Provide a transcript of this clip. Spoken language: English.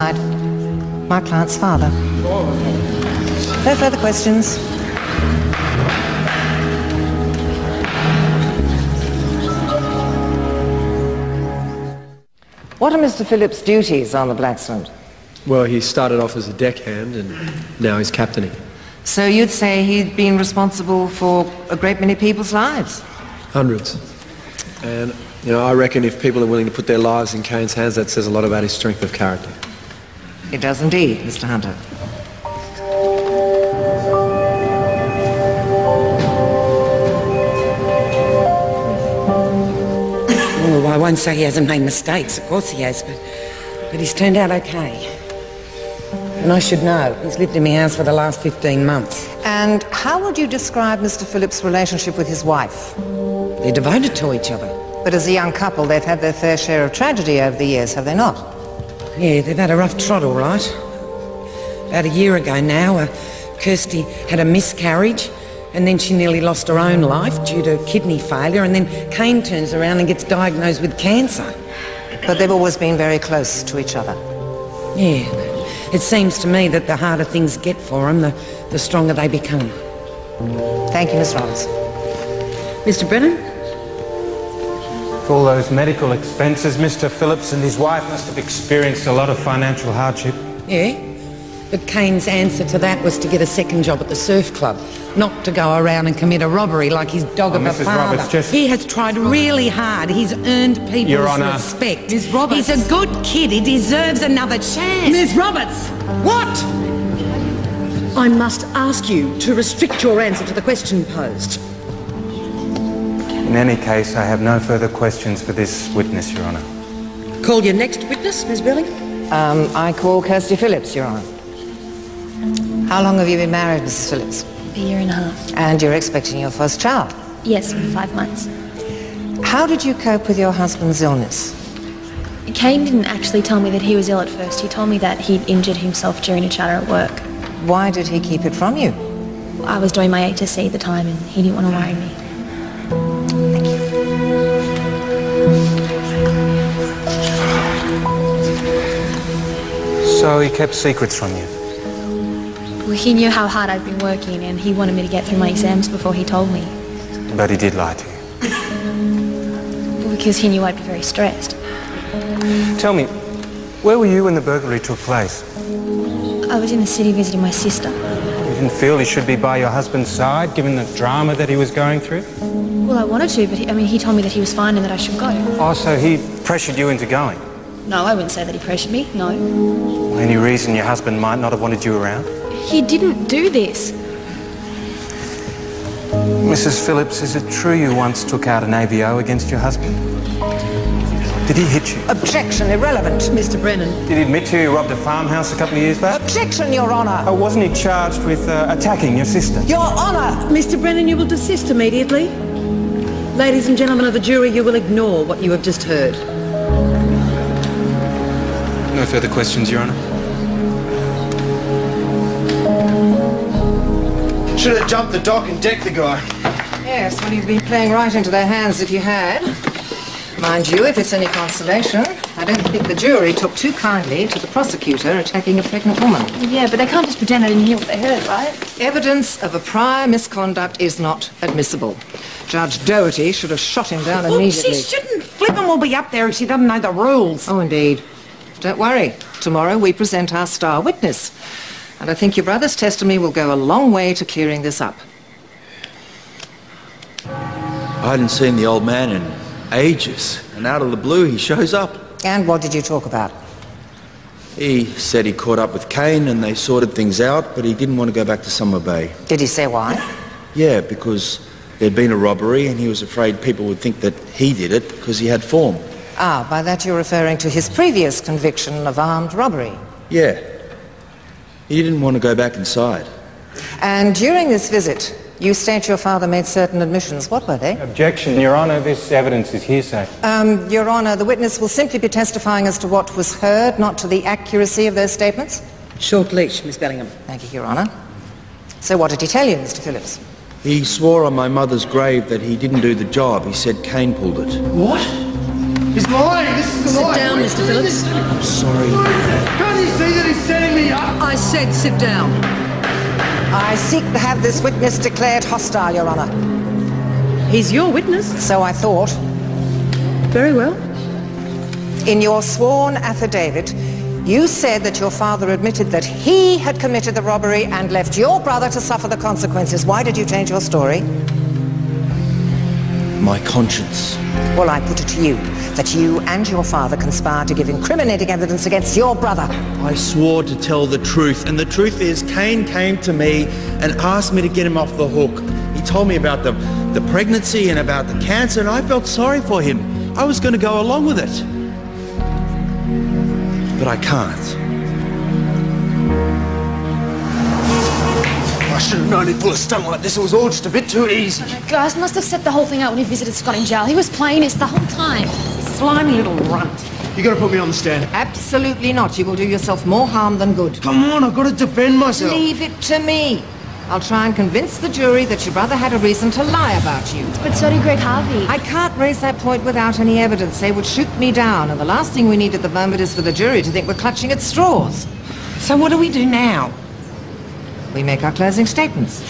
My client's father. No further questions. What are Mr. Phillips' duties on the Blackstone? Well, he started off as a deckhand and now he's captaining. So you'd say he'd been responsible for a great many people's lives? Hundreds. And, I reckon if people are willing to put their lives in Kane's hands, that says a lot about his strength of character. It does indeed, Mr. Hunter. Oh, I won't say he hasn't made mistakes. Of course he has, but he's turned out okay. And I should know. He's lived in my house for the last 15 months. And how would you describe Mr. Phillips' relationship with his wife? They're devoted to each other. But as a young couple, they've had their fair share of tragedy over the years, have they not? Yeah, they've had a rough trot, all right. About a year ago now, Kirsty had a miscarriage, and then she nearly lost her own life due to kidney failure, and then Kane turns around and gets diagnosed with cancer. But they've always been very close to each other. Yeah. It seems to me that the harder things get for them, the stronger they become. Thank you, Miss Roberts. Mr. Brennan? For all those medical expenses, Mr. Phillips and his wife must have experienced a lot of financial hardship. Yeah, but Kane's answer to that was to get a second job at the surf club, not to go around and commit a robbery like his dog of a Mrs. father. Roberts, He has tried really hard. He's earned people's Your Honour. respect. Ms. Roberts. He's a good kid. He deserves another chance. Ms. Roberts! What? I must ask you to restrict your answer to the question posed. In any case, I have no further questions for this witness, Your Honour. Call your next witness, Miss Billing. I call Kirsty Phillips, Your Honour. How long have you been married, Mrs. Phillips? A year and a half. And you're expecting your first child? Yes, in 5 months. How did you cope with your husband's illness? Kane didn't actually tell me that he was ill at first. He told me that he'd injured himself during a chatter at work. Why did he keep it from you? I was doing my HSC at the time and he didn't want to worry me. Thank you. So he kept secrets from you? Well, he knew how hard I'd been working and he wanted me to get through my exams before he told me. But he did lie to you? Well, because he knew I'd be very stressed. Tell me, where were you when the burglary took place? I was in the city visiting my sister. You didn't feel he should be by your husband's side, given the drama that he was going through? Well, I wanted to, but he told me that he was fine and that I should go. Oh, so he pressured you into going? No, I wouldn't say that he pressured me, no. Any reason your husband might not have wanted you around? He didn't do this. Mrs. Phillips, is it true you once took out an AVO against your husband? Did he hit you? Objection, irrelevant. Mr. Brennan. Did he admit to you he robbed a farmhouse a couple of years back? Objection, Your Honour. Oh, wasn't he charged with attacking your sister? Your Honour. Mr. Brennan, you will desist immediately. Ladies and gentlemen of the jury, you will ignore what you have just heard. No further questions, Your Honour. Should have jumped the dock and decked the guy. Yes, well, you'd be playing right into their hands if you had. Mind you, if it's any consolation, I don't think the jury took too kindly to the prosecutor attacking a pregnant woman. Yeah, but they can't just pretend I didn't hear what they heard, right? Evidence of a prior misconduct is not admissible. Judge Doherty should have shot him down immediately. She shouldn't. Flippin' will be up there if she doesn't know the rules. Oh, indeed. Don't worry. Tomorrow we present our star witness. And I think your brother's testimony will go a long way to clearing this up. I hadn't seen the old man in ages, and out of the blue he shows up. And what did you talk about? He said he caught up with Kane and they sorted things out, but he didn't want to go back to Summer Bay. Did he say why? Yeah, because there'd been a robbery and he was afraid people would think that he did it because he had form. Ah, by that you're referring to his previous conviction of armed robbery. Yeah. He didn't want to go back inside. And during this visit, you state your father made certain admissions. What were they? Objection, Your Honour. This evidence is hearsay. Your Honour, the witness will simply be testifying as to what was heard, not to the accuracy of those statements. Short leash, Miss Bellingham. Thank you, Your Honour. So what did he tell you, Mr. Phillips? He swore on my mother's grave that he didn't do the job. He said Kane pulled it. What? He's lying. This is the lie. Sit down, Mr. Phillips. I'm sorry. God, he's said sit down. I seek to have this witness declared hostile, Your Honour. He's your witness. So I thought. Very well. In your sworn affidavit, you said that your father admitted that he had committed the robbery and left your brother to suffer the consequences. Why did you change your story? My conscience. Well, I put it to you that you and your father conspired to give incriminating evidence against your brother. I swore to tell the truth, and the truth is Kane came to me and asked me to get him off the hook. He told me about the pregnancy and about the cancer, and I felt sorry for him. I was going to go along with it. But I can't. I should have known he'd pull a stunt like this. It was all just a bit too easy. Guys must have set the whole thing up when he visited Scott in jail. He was playing us the whole time. Slimy little runt. You gotta put me on the stand. Absolutely not. You will do yourself more harm than good. Come on, I've got to defend myself. Leave it to me. I'll try and convince the jury that your brother had a reason to lie about you. But so did Greg Harvey. I can't raise that point without any evidence. They would shoot me down, and the last thing we need at the moment is for the jury to think we're clutching at straws. So what do we do now? We make our closing statements.